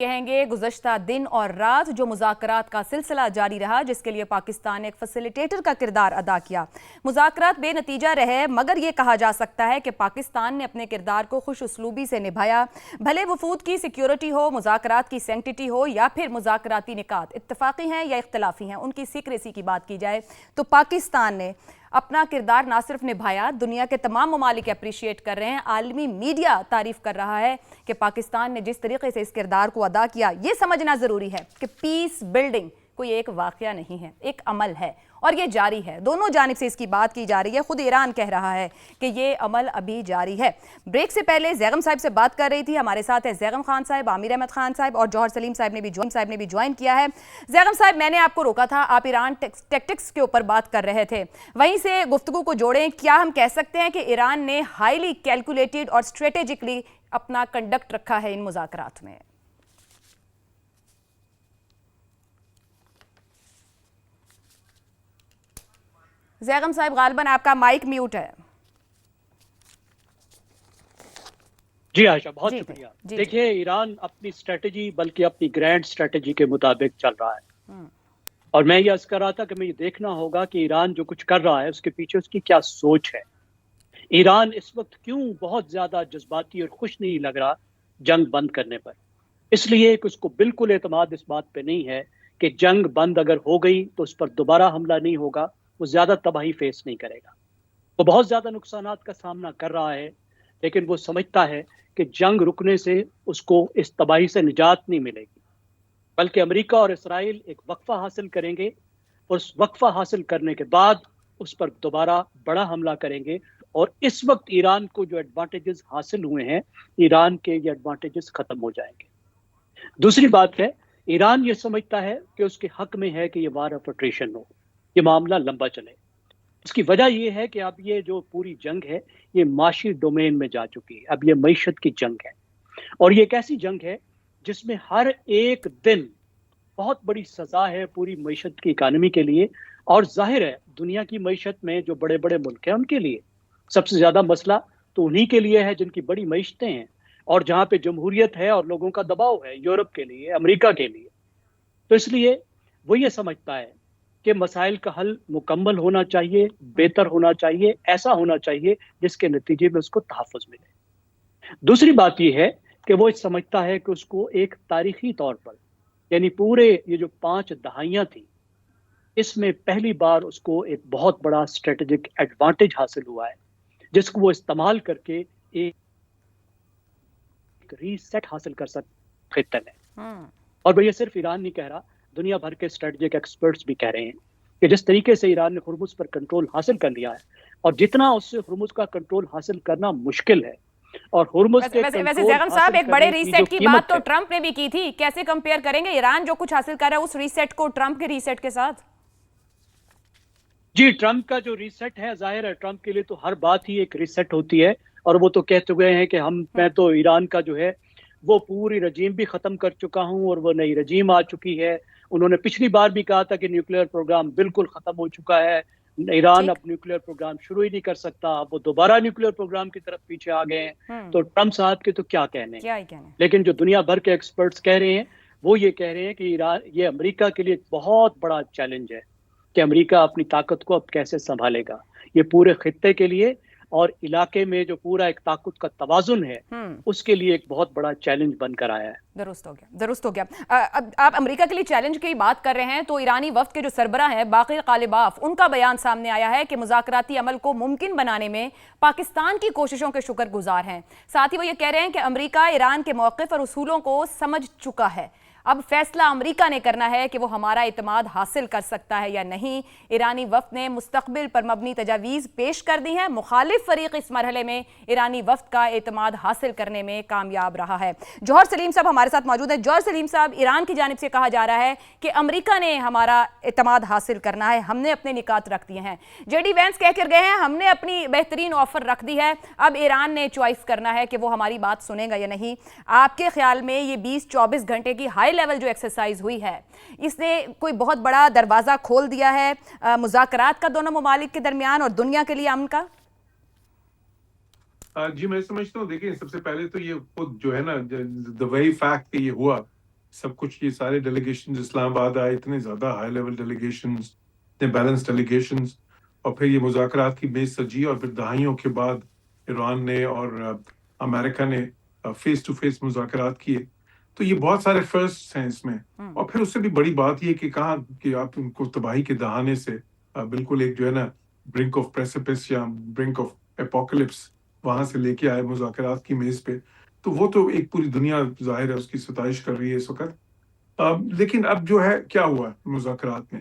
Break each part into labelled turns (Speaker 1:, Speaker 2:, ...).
Speaker 1: کہیں گے گزشتہ دن اور رات جو مذاکرات کا سلسلہ جاری رہا جس کے لیے پاکستان نے ایک فیسیلیٹیٹر کا کردار ادا کیا۔ مذاکرات بے نتیجہ رہے مگر یہ کہا جا سکتا ہے کہ پاکستان نے اپنے کردار کو خوش اسلوبی سے نبھایا۔ بھلے وفود کی سیکیورٹی ہو، مذاکرات کی سینکٹیٹی ہو یا پھر مذاکراتی نکات اتفاقی ہیں یا اختلافی ہیں، ان کی سیکریسی کی بات کی جائے تو پاکستان نے اپنا کردار نہ صرف نبھایا، دنیا کے تمام ممالک اپریشیٹ کر رہے ہیں، عالمی میڈیا تعریف کر رہا ہے کہ پاکستان نے جس طریقے سے اس کردار کو ادا کیا۔ یہ سمجھنا ضروری ہے کہ پیس بلڈنگ کوئی ایک واقعہ نہیں ہے، ایک عمل ہے اور یہ جاری ہے۔ دونوں جانب سے اس کی بات کی جا رہی ہے، خود ایران کہہ رہا ہے کہ یہ عمل ابھی جاری ہے۔ بریک سے پہلے زیغم صاحب سے بات کر رہی تھی، ہمارے ساتھ ہے زیغم خان صاحب، عامر احمد خان صاحب اور جوہر سلیم صاحب نے بھی جوائن کیا ہے۔ زیغم صاحب، میں نے آپ کو روکا تھا، آپ ایران ٹیکٹکس کے اوپر بات کر رہے تھے، وہیں سے گفتگو کو جوڑیں۔ کیا ہم کہہ سکتے ہیں کہ ایران نے ہائیلی کیلکولیٹڈ اور اسٹریٹجکلی اپنا کنڈکٹ رکھا ہے ان مذاکرات میں؟ زیغم صاحب غالباً آپ کا مائک میوٹ ہے۔
Speaker 2: جی عائشہ، بہت شکریہ۔ دیکھیے، ایران اپنی اسٹریٹجی بلکہ اپنی گرینڈ اسٹریٹجی کے مطابق چل رہا ہے، اور میں یہ عرض کر رہا تھا کہ مجھے دیکھنا ہوگا کہ ایران جو کچھ کر رہا ہے اس کے پیچھے اس کی کیا سوچ ہے۔ ایران اس وقت کیوں بہت زیادہ جذباتی اور خوش نہیں لگ رہا جنگ بند کرنے پر؟ اس لیے کہ اس کو بالکل اعتماد اس بات پہ نہیں ہے کہ جنگ بند اگر ہو گئی تو اس پر دوبارہ حملہ نہیں ہوگا، وہ زیادہ تباہی فیس نہیں کرے گا۔ وہ بہت زیادہ نقصانات کا سامنا کر رہا ہے، لیکن وہ سمجھتا ہے کہ جنگ رکنے سے اس کو اس تباہی سے نجات نہیں ملے گی، بلکہ امریکہ اور اسرائیل ایک وقفہ حاصل کریں گے، اور اس وقفہ حاصل کرنے کے بعد اس پر دوبارہ بڑا حملہ کریں گے، اور اس وقت ایران کو جو ایڈوانٹیجز حاصل ہوئے ہیں، ایران کے یہ ایڈوانٹیجز ختم ہو جائیں گے۔ دوسری بات ہے، ایران یہ سمجھتا ہے کہ اس کے حق میں ہے کہ یہ وار آف اٹریشن ہو، یہ معاملہ لمبا چلے۔ اس کی وجہ یہ ہے کہ اب یہ جو پوری جنگ ہے یہ معاشی ڈومین میں جا چکی ہے، اب یہ معیشت کی جنگ ہے، اور یہ ایک ایسی جنگ ہے جس میں ہر ایک دن بہت بڑی سزا ہے پوری معیشت کی اکانومی کے لیے، اور ظاہر ہے دنیا کی معیشت میں جو بڑے بڑے ملک ہیں ان کے لیے سب سے زیادہ مسئلہ تو انہی کے لیے ہے جن کی بڑی معیشتیں ہیں اور جہاں پہ جمہوریت ہے اور لوگوں کا دباؤ ہے، یورپ کے لیے، امریکہ کے لیے۔ تو اس لیے وہ یہ سمجھتا ہے کہ مسائل کا حل مکمل ہونا چاہیے، بہتر ہونا چاہیے، ایسا ہونا چاہیے جس کے نتیجے میں اس کو تحفظ ملے۔ دوسری بات یہ ہے کہ وہ سمجھتا ہے کہ اس کو ایک تاریخی طور پر، یعنی پورے یہ جو 5 دہائیاں تھیں، اس میں پہلی بار اس کو ایک بہت بڑا اسٹریٹجک ایڈوانٹیج حاصل ہوا ہے جس کو وہ استعمال کر کے ایک ری سیٹ حاصل کر سکتے خطے میں۔ اور وہ یہ صرف ایران نہیں کہہ رہا، دنیا بھر کے اسٹریٹجک ایکسپرٹس بھی کہہ رہے ہیں کہ جس طریقے سے ایران نے ہرمز پر کنٹرول حاصل کر لیا ہے، اور جتنا اس سے ہرمز کا کنٹرول حاصل کرنا مشکل ہے، اور ہرمز کے
Speaker 1: ویسے
Speaker 2: کنٹرول
Speaker 1: زیغم صاحب،
Speaker 2: حاصل
Speaker 1: ایک بڑے
Speaker 2: کرنے کی جو
Speaker 1: ریسیٹ کی
Speaker 2: قیمت
Speaker 1: بات تو
Speaker 2: ہے،
Speaker 1: ٹرمپ نے بھی کی تھی، کیسے کمپیئر کریں گے ایران جو کچھ حاصل کر رہا ہے اس ریسیٹ کو ٹرمپ کے ریسیٹ کے ساتھ؟
Speaker 2: جی، ٹرمپ کا جو ریسیٹ ہے، ظاہر ہے ٹرمپ کے لیے تو ہر بات ہی ایک ریسیٹ ہوتی ہے، اور وہ تو کہہ چکے ہیں کہ میں تو ایران کا جو ہے وہ پوری رجیم بھی ختم کر چکا ہوں اور وہ نئی رجیم آ چکی ہے۔ انہوں نے پچھلی بار بھی کہا تھا کہ نیوکلیئر پروگرام بالکل ختم ہو چکا ہے، ایران اب نیوکلیئر پروگرام شروع ہی نہیں کر سکتا، اب وہ دوبارہ نیوکلیئر پروگرام کی طرف پیچھے آ گئے ہیں۔ تو ٹرمپ صاحب کے تو کیا کہنے ہیں، لیکن جو دنیا بھر کے ایکسپرٹس کہہ رہے ہیں وہ یہ کہہ رہے ہیں کہ ایران یہ امریکہ کے لیے ایک بہت بڑا چیلنج ہے کہ امریکہ اپنی طاقت کو اب کیسے سنبھالے گا۔ یہ پورے خطے کے لیے اور علاقے میں جو پورا ایک طاقت کا توازن ہے اس کے لیے ایک بہت بڑا چیلنج بن کر آیا ہے۔
Speaker 1: درست ہو گیا۔ اب آپ امریکہ کے لیے چیلنج کی بات کر رہے ہیں تو ایرانی وفد کے جو سربراہ ہیں باقر غالباف، ان کا بیان سامنے آیا ہے کہ مذاکراتی عمل کو ممکن بنانے میں پاکستان کی کوششوں کے شکر گزار ہیں۔ ساتھ ہی وہ یہ کہہ رہے ہیں کہ امریکہ ایران کے موقف اور اصولوں کو سمجھ چکا ہے، اب فیصلہ امریکہ نے کرنا ہے کہ وہ ہمارا اعتماد حاصل کر سکتا ہے یا نہیں۔ ایرانی وفد نے مستقبل پر مبنی تجاویز پیش کر دی ہیں، مخالف فریق اس مرحلے میں ایرانی وفد کا اعتماد حاصل کرنے میں کامیاب رہا ہے۔ جوہر سلیم صاحب ہمارے ساتھ موجود ہیں۔ جوہر سلیم صاحب، ایران کی جانب سے کہا جا رہا ہے کہ امریکہ نے ہمارا اعتماد حاصل کرنا ہے، ہم نے اپنے نکات رکھ دیے ہیں۔ جے ڈی وینس کہہ کر گئے ہیں ہم نے اپنی بہترین آفر رکھ دی ہے، اب ایران نے چوائس کرنا ہے کہ وہ ہماری بات سنے گا یا نہیں۔ آپ کے خیال میں یہ 20-24 گھنٹے کی ہائی لیول جو ایکسرسائز ہوئی ہے، اس نے کوئی بہت بڑا دروازہ کھول دیا ہے مذاکرات کا دونوں ممالک کے درمیان اور دنیا کے لیے امن کا؟
Speaker 3: جی میں سمجھتا ہوں، دیکھیں سب سے پہلے تو یہ خود جو ہے نا، the very fact کہ یہ ہوا سب کچھ یہ سارے ڈیلیگیشنز اسلام آباد آئے, اتنے زیادہ ہائی لیول ڈیلیگیشنز, اتنے بیلنس ڈیلیگیشنز, اور پھر یہ مذاکرات کی میز سجی, اور پھر دہائیوں کے بعد ایران نے اور امریکہ نے فیس ٹو فیس مذاکرات کیے. تو یہ بہت سارے فرسٹ ہیں اس میں. اور پھر اس سے بھی بڑی بات یہ کہ کہاں کہ آپ ان کو تباہی کے دہانے سے بالکل ایک جو ہے نا برنک آف پریسیپس یا برنک آف اپوکلپس وہاں سے لے کے آئے مذاکرات کی میز پہ. تو وہ تو ایک پوری دنیا ظاہر ہے اس کی ستائش کر رہی ہے اس وقت. لیکن اب جو ہے کیا ہوا مذاکرات میں,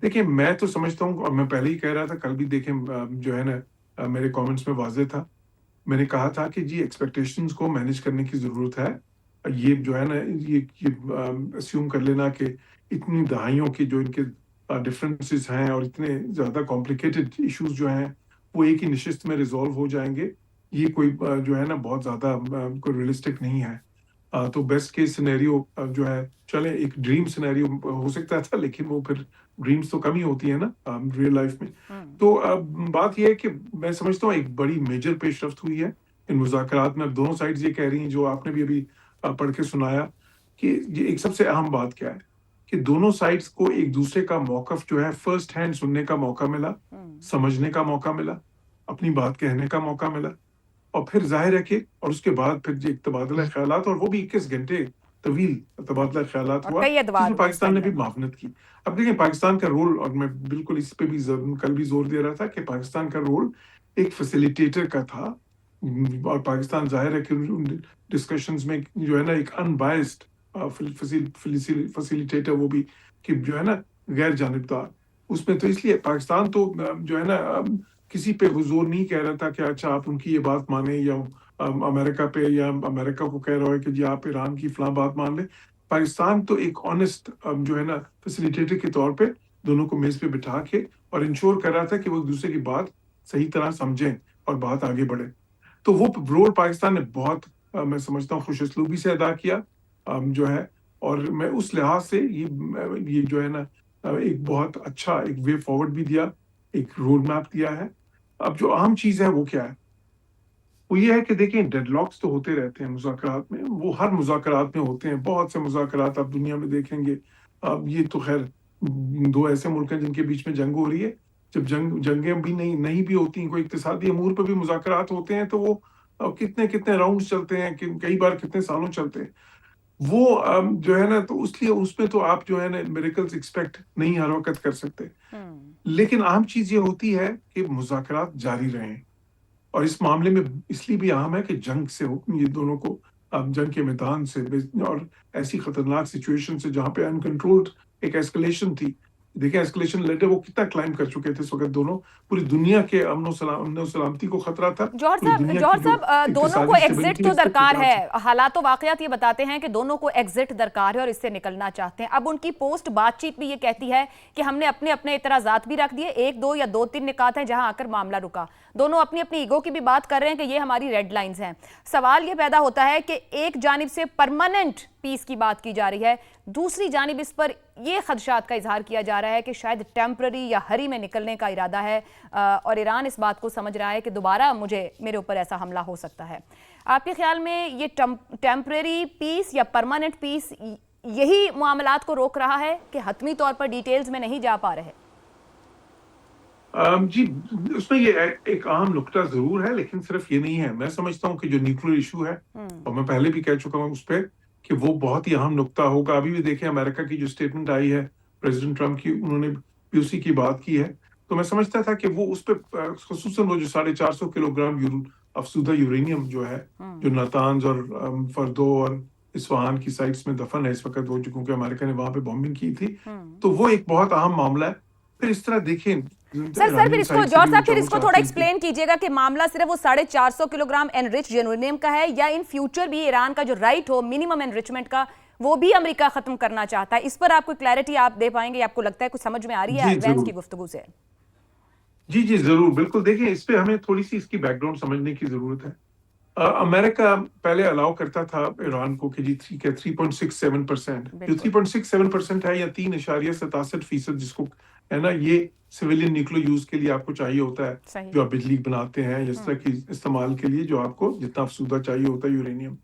Speaker 3: دیکھیں میں تو سمجھتا ہوں, اور میں پہلے ہی کہہ رہا تھا, کل بھی دیکھیں جو ہے نا میرے کامنٹس میں واضح تھا, میں نے کہا تھا کہ جی ایکسپیکٹیشنز کو مینیج کرنے کی ضرورت ہے. یہ جو ہے نا یہ اسیوم کر لینا کہ اتنی دہائیوں کی جو ان کے ڈفرینسز ہیں اور اتنے زیادہ کمپلیکیٹڈ ایشوز جو ہیں وہ ایک ہی نشست میں ریزالو ہو جائیں گے, یہ کوئی جو ہے نا بہت زیادہ کوئی ریئلسٹک نہیں ہے. تو بیسٹ کیس سینیریو جو ہے, چلیں ایک ڈریم سینیریو ہو سکتا تھا, لیکن وہ پھر ڈریمز تو کم ہی ہوتی ہیں نا ریئل لائف میں. تو بات یہ ہے کہ میں سمجھتا ہوں ایک بڑی میجر پیش رفت ہوئی ہے ان مذاکرات میں. اب دونوں سائڈز یہ کہہ رہی ہیں, جو آپ نے بھی ابھی پڑھ کے سنایا, کہ یہ ایک سب سے اہم بات کیا ہے کہ دونوں سائڈز کو ایک دوسرے کا موقف جو ہے فرسٹ ہینڈ سننے کا موقع ملا, سمجھنے کا موقع ملا, اپنی بات کہنے کا موقع ملا, اور پھر ظاہر ہے کہ اور اس کے بعد پھر ایک تبادلہ خیالات, اور وہ بھی 21 گھنٹے طویل تبادلہ خیالات ہوا جس میں پاکستان نے بھی معاونت کی. اب دیکھیں پاکستان کا رول, اور میں بالکل اس پہ بھی کل بھی زور دے رہا تھا کہ پاکستان کا رول ایک فیسیلیٹیٹر کا تھا, اور پاکستان ظاہر ہے کہ ڈسکشنز میں جو ہے نا ایک ان بائسڈ فیسیلیٹیٹر, وہ بھی کہ جو ہے نا غیر جانبدار اس میں. تو اس لیے پاکستان تو جو ہے نا کسی پہ زور نہیں کہہ رہا تھا کہ اچھا آپ ان کی یہ بات مانیں, یا امریکہ پہ یا امریکہ کو کہہ رہا ہے کہ جی آپ ایران کی فلاں بات مان لیں. پاکستان تو ایک آنےسٹ جو ہے نا فیسیلیٹیٹر کے طور پہ دونوں کو میز پہ بٹھا کے اور انشور کر رہا تھا کہ وہ ایک دوسرے کی بات صحیح طرح سمجھیں اور بات آگے بڑھے. تو وہ رول پاکستان نے بہت میں سمجھتا ہوں خوش اسلوبی سے ادا کیا جو ہے, اور میں اس لحاظ سے یہ جو ہے نا ایک بہت اچھا ایک وے فارورڈ بھی دیا, ایک روڈ میپ دیا ہے. اب جو اہم چیز ہے وہ کیا ہے, وہ یہ ہے کہ دیکھیں ڈیڈ لاکس تو ہوتے رہتے ہیں مذاکرات میں, وہ ہر مذاکرات میں ہوتے ہیں, بہت سے مذاکرات آپ دنیا میں دیکھیں گے. اب یہ تو خیر دو ایسے ملک ہیں جن کے بیچ میں جنگ ہو رہی ہے, جب جنگیں بھی نہیں بھی ہوتی ہیں, کوئی اقتصادی امور پہ بھی مذاکرات ہوتے ہیں, تو وہ کتنے راؤنڈز چلتے ہیں, کئی بار کتنے سالوں چلتے ہیں. وہ جو ہے نا تو اس لیے اس میں تو آپ جو ہے نا میریکلز ایکسپیکٹ نہیں ہر وقت کر سکتے. لیکن اہم چیز یہ ہوتی ہے کہ مذاکرات جاری رہیں, اور اس معاملے میں اس لیے بھی اہم ہے کہ جنگ سے یہ دونوں کو جنگ کے میدان سے اور ایسی خطرناک سچویشن سے جہاں پہ انکنٹرولڈ ایک ایسکلیشن تھی. دیکھیں ایسکلیشن لیڈر وہ کتنا کلائم کر چکے تھے اس وقت دونوں, پوری دنیا کے امن و سلامتی کو خطرہ تھا.
Speaker 1: جوہر صاحب دونوں کو ایگزٹ تو درکار ہے, حالات و واقعات یہ بتاتے ہیں کہ دونوں کو ایگزٹ درکار ہے اور اس سے نکلنا چاہتے ہیں. اب ان کی پوسٹ بات چیت بھی یہ کہتی ہے کہ ہم نے اپنے اعتراضات بھی رکھ دیے, 1 2 یا 2 3 نکات ہیں جہاں آ کر معاملہ رکا. دونوں اپنی ایگو کی بھی بات کر رہے ہیں کہ یہ ہماری ریڈ لائنز ہیں. سوال یہ پیدا ہوتا ہے کہ ایک جانب سے پرماننٹ پیس کی بات کی جا رہی ہے, دوسری جانب اس پر یہ خدشات کا اظہار کیا جا رہا ہے کہ شاید ٹیمپرری یا ہری میں نکلنے کا ارادہ ہے, اور ایران اس بات کو سمجھ رہا ہے کہ دوبارہ میرے اوپر ایسا حملہ ہو سکتا ہے. آپ کے خیال میں یہ ٹیمپرری پیس یا پرماننٹ پیس یہی معاملات کو روک رہا ہے کہ حتمی طور پر ڈیٹیلز میں نہیں جا پا رہے؟
Speaker 3: جی اس میں یہ ایک اہم نقطہ ضرور ہے, لیکن صرف یہ نہیں ہے. میں سمجھتا ہوں کہ جو نیوکلیر ایشو ہے, اور میں پہلے بھی کہہ چکا ہوں اس پہ کہ وہ بہت ہی اہم نقطہ ہوگا. ابھی بھی دیکھیں امریکہ کی جو سٹیٹمنٹ آئی ہے پریزیڈنٹ ٹرمپ کی, انہوں نے بھی اسی کی بات کی ہے. تو میں سمجھتا تھا کہ وہ اس پہ خصوصاً وہ جو 450 کلو گرام افزودہ یورینیم جو ہے, جو ناتانز اور فردو اور اصفہان کی سائٹس میں دفن ہے اس وقت, وہ کیونکہ امریکہ نے وہاں پہ بومبنگ کی تھی, تو وہ ایک بہت اہم معاملہ ہے. پھر اس طرح دیکھیں
Speaker 1: سر پھر اس کو جوہر صاحب پھر اس کو تھوڑا ایکسپلین کیجئے گا کہ معاملہ صرف وہ 450 کلو گرام انریچ یورینیم کا ہے, یا ان فیوچر بھی ایران کا جو رائٹ ہو منیمم انریچمنٹ کا وہ بھی امریکہ ختم کرنا چاہتا ہے. اس پر آپ کوئی کلیئرٹی آپ دے پائیں گے, آپ کو لگتا ہے کچھ سمجھ میں آ رہی ہے ایڈوانس کی گفتگو سے؟
Speaker 3: جی ضرور, بالکل. دیکھیں اس پہ ہمیں تھوڑی سی اس کی بیک گراؤنڈ سمجھنے کی ضرورت ہے. امریکہ پہلے الاؤ کرتا تھا ایران کو کہ جی 3.67%, جو 3.67% ہے یا 3.67% جس کو ہے نا, یہ سویلین نیوکلیر یوز کے لیے آپ کو چاہیے ہوتا ہے, جو آپ بجلی بناتے ہیں اس طرح کی استعمال کے لیے, جو آپ کو جتنا افزودہ چاہیے ہوتا ہے یورینیم.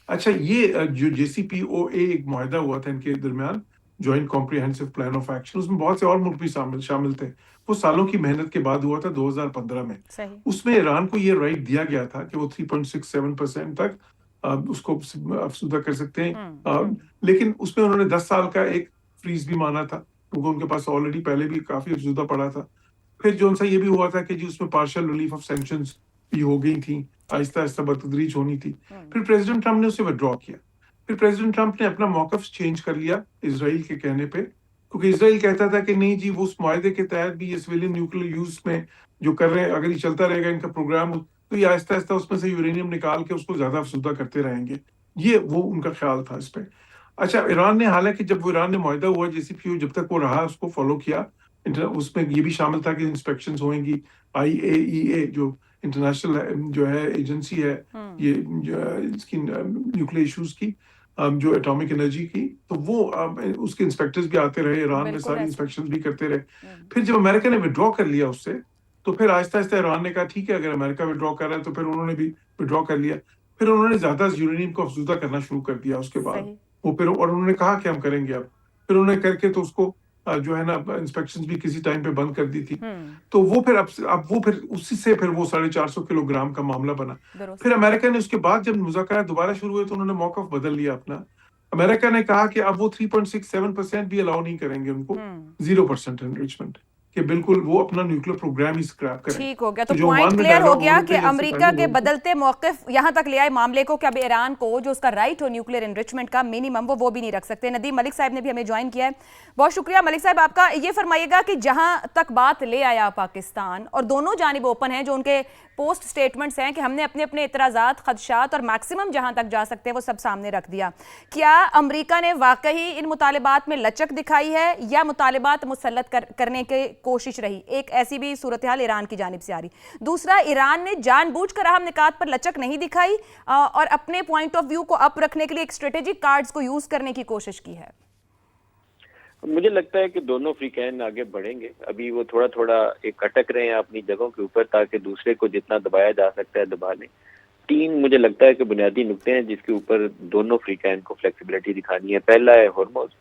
Speaker 3: اچھا یہ جو JCPOA ایک معاہدہ ہوا تھا ان کے درمیان، joint comprehensive plan of action, اس میں بہت سے اور ملک بھی شامل تھے. وہ سالوں کی محنت کے بعد ہوا تھا 2015 میں.
Speaker 1: صحیح.
Speaker 3: اس میں ایران کو یہ رائٹ دیا گیا تھا کہ وہ 3.67% تک اس کو افزودہ کر سکتے ہیں. لیکن اس میں انہوں نے 10 سال کا ایک فریز بھی مانا تھا کیونکہ ان کے پاس آلریڈی پہلے بھی کافی افزودہ پڑا تھا. پھر جو ان سے یہ بھی ہوا تھا کہ جی اس میں پارشل ریلیف آف سینکشنز بھی ہو گئی تھیں، آہستہ آہستہ بتدریج ہونی تھی. پھر پریزیڈنٹ ٹرمپ نے اسے وڈرا کیا. پھر پریزیڈنٹ ٹرمپ نے اپنا موقف چینج کر لیا اسرائیل کے کہنے پہ، کیونکہ اسرائیل کہتا تھا کہ نہیں جی وہ اس معاہدے کے تحت بھی یہ سویلین نیوکلیر یوز میں جو کر رہے ہیں، اگر یہ چلتا رہے گا ان کا پروگرام، تو یہ آہستہ آہستہ اس میں سے یورینیم نکال کے اس کو زیادہ افزودہ کرتے رہیں گے. یہ وہ ان کا خیال تھا اس پہ. اچھا ایران نے، حالانکہ جب وہ ایران نے معاہدہ ہوا JCPOA، جب تک وہ رہا اس کو فالو کیا. اس میں یہ بھی شامل تھا کہ انسپیکشنز ہوئیں گی. IAEA جو انٹرنیشنل جو ہے ایجنسی ہے یہ جو اس کی نیوکلیر ایشوز کی، جو اٹامک انرجی کی، تو وہ اس کے انسپیکٹرز بھی آتے رہے. ایران میں ساری انسپیکشن بھی کرتے رہے. پھر جب امریکہ نے وڈرا کر لیا اس سے، تو پھر آہستہ آہستہ ایران نے کہا ٹھیک ہے اگر امریکہ وڈرا کر رہا ہے تو پھر انہوں نے بھی وڈرا کر لیا. پھر انہوں نے زیادہ یورینیم کو افزودہ کرنا شروع کر دیا اس کے بعد. وہ پھر اور انہوں نے کہا کہ ہم کریں گے اب. پھر انہوں نے کر کے تو اس کو جو ہے نا انسپیکشنز بھی کسی ٹائم پہ بند کر دی تھی. تو وہ پھر اب وہ پھر اسی سے پھر وہ 450 کلو گرام کا معاملہ بنا. پھر امریکہ نے اس کے بعد جب مذاکرات دوبارہ شروع ہوئے تو انہوں نے موقف بدل لیا اپنا. امریکہ نے کہا کہ اب وہ 3.67% بھی الاؤ نہیں کریں گے ان کو 0% انریچمنٹ، کہ بالکل وہ اپنا نیوکلیر پروگرام ہی سکریپ کریں.
Speaker 1: ٹھیک ہو گیا. تو پوائنٹ کلیئر ہو گیا کہ امریکہ کے بدلتے موقف یہاں تک لے آئے معاملے کو کہ اب ایران کو جو اس کا رائٹ ہو نیوکلیر انریچمنٹ کا منیمم وہ بھی نہیں رکھ سکتے. ندیم ملک صاحب نے بھی ہمیں جوائن کیا ہے. بہت شکریہ ملک صاحب آپ کا. یہ فرمائیے گا کہ جہاں تک بات لے آیا پاکستان، اور دونوں جانب اوپن ہیں، جو ان کے پوسٹ سٹیٹمنٹس ہیں کہ ہم نے اپنے اپنے اعتراضات، خدشات اور میکسیمم جہاں تک جا سکتے ہیں وہ سب سامنے رکھ دیا، کیا امریکہ نے واقعی ان مطالبات میں لچک دکھائی ہے یا مطالبات مسلط کرنے کی کوشش رہی؟ ایک ایسی بھی صورتحال ایران کی جانب سے آ رہی. دوسرا، ایران نے جان بوجھ کر اہم نکات پر لچک نہیں دکھائی اور اپنے پوائنٹ آف ویو کو اپ رکھنے کے لیے ایک اسٹریٹجک کارڈز کو یوز کرنے کی کوشش کی ہے.
Speaker 4: مجھے لگتا ہے کہ دونوں فریقین آگے بڑھیں گے. ابھی وہ تھوڑا تھوڑا ایک اٹک رہے ہیں اپنی جگہوں کے اوپر تاکہ دوسرے کو جتنا دبایا جا سکتا ہے دبا لیں. 3 مجھے لگتا ہے کہ بنیادی نقطے ہیں جس کے اوپر دونوں فریقین کو فلیکسیبلٹی دکھانی ہے. پہلا ہے ہرمز،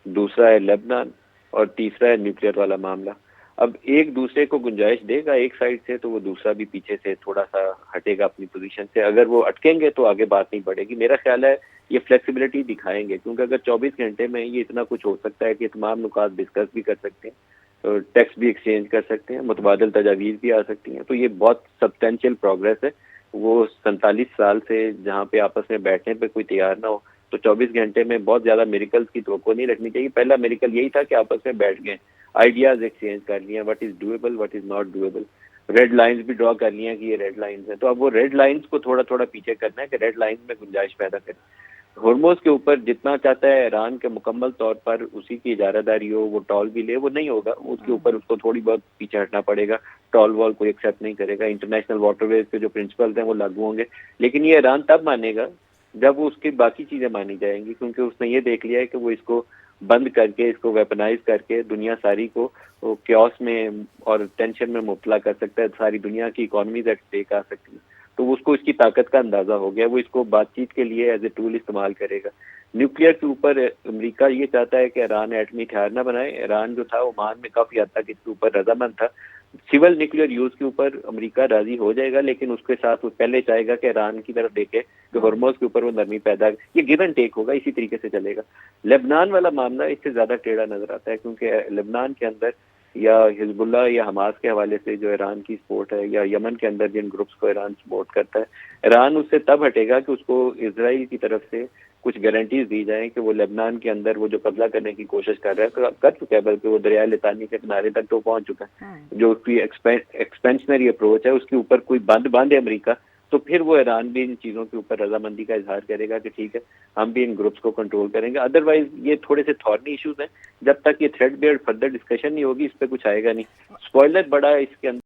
Speaker 4: دوسرا ہے لبنان، اور تیسرا ہے نیوکلیر والا معاملہ. اب ایک دوسرے کو گنجائش دے گا ایک سائڈ سے تو وہ دوسرا بھی پیچھے سے تھوڑا سا ہٹے گا اپنی پوزیشن سے. اگر وہ اٹکیں گے تو آگے بات نہیں بڑھے گی. میرا خیال ہے یہ فلیکسیبلٹی دکھائیں گے کیونکہ اگر 24 گھنٹے میں یہ اتنا کچھ ہو سکتا ہے کہ تمام نکات ڈسکس بھی کر سکتے ہیں، ٹیکس بھی ایکسچینج کر سکتے ہیں، متبادل تجاویز بھی آ سکتی ہیں، تو یہ بہت سبسٹینشیل پروگریس ہے. وہ 47 سال سے جہاں پہ آپس میں بیٹھنے پہ کوئی تیار نہ ہو تو 24 گھنٹے میں بہت زیادہ میریکلز کی توقع نہیں رکھنی چاہیے. پہلا میریکل یہی تھا کہ آپس میں بیٹھ گئے، آئیڈیاز ایکسچینج کر لیے، what is doable what is not doable, red lines بھی ڈرا کر لیے کہ یہ ریڈ لائنز ہیں. تو اب وہ ریڈ لائنز کو تھوڑا تھوڑا پیچھے کرنا ہے کہ ریڈ لائنز میں گنجائش پیدا کریں. ہرموز کے اوپر جتنا چاہتا ہے ایران کے مکمل طور پر اسی کی اجارہ داری ہو، وہ ٹال بھی لے، وہ نہیں ہوگا. اس کے اوپر اس کو تھوڑی بہت پیچھے ہٹنا پڑے گا. ٹال وال کوئی ایکسیپٹ نہیں کرے گا. انٹرنیشنل واٹر ویز کے جو پرنسپلز ہیں وہ لاگو ہوں گے، لیکن یہ ایران تب مانے گا جب وہ اس کی باقی چیزیں مانی جائیں گی، کیونکہ اس نے یہ دیکھ لیا ہے کہ وہ اس کو بند کر کے، اس کو ویپنائز کر کے دنیا ساری کو کیوس میں اور ٹینشن میں مبتلا کر سکتا ہے. ساری دنیا کی اکانومیز ایٹ اسٹیک آ سکتی ہیں. تو اس کو اس کی طاقت کا اندازہ ہو گیا. وہ اس کو بات چیت کے لیے ایز اے ٹول استعمال کرے گا. نیوکلیر کے اوپر امریکہ یہ چاہتا ہے کہ ایران ایٹمی ہتھیار نہ بنائے. ایران جو تھا عمان میں کافی حد تک اس کے اوپر رضامند تھا. سول نیوکلیر یوز کے اوپر امریکہ راضی ہو جائے گا، لیکن اس کے ساتھ وہ پہلے چاہے گا کہ ایران کی طرف دیکھے کہ ہرموز کے اوپر وہ نرمی پیدا، یہ گیو اینڈ ٹیک ہوگا، اسی طریقے سے چلے گا. لبنان والا معاملہ اس سے زیادہ ٹیڑھا نظر آتا ہے کیونکہ لبنان کے اندر یا حزب اللہ یا حماس کے حوالے سے جو ایران کی سپورٹ ہے، یا یمن کے اندر جن گروپس کو ایران سپورٹ کرتا ہے، ایران اس سے تب ہٹے گا کہ اس کو اسرائیل کی طرف سے کچھ گارنٹیز دی جائیں کہ وہ لبنان کے اندر وہ جو قبضہ کرنے کی کوشش کر رہا ہے، کر چکا ہے، بلکہ وہ دریائے لطانی کے کنارے تک تو پہنچ چکا ہے. جو اس کی ایکسپینشنری اپروچ ہے اس کے اوپر کوئی بند باندھے امریکہ، تو پھر وہ ایران بھی ان چیزوں کے اوپر رضامندی کا اظہار کرے گا کہ ٹھیک ہے ہم بھی ان گروپس کو کنٹرول کریں گے. ادروائز یہ تھوڑے سے تھورنی ایشوز ہیں. جب تک یہ تھریڈ بیئرڈ فردر ڈسکشن نہیں ہوگی اس پہ کچھ آئے گا نہیں. اسپوائلر بڑا ہے اس کے اندر.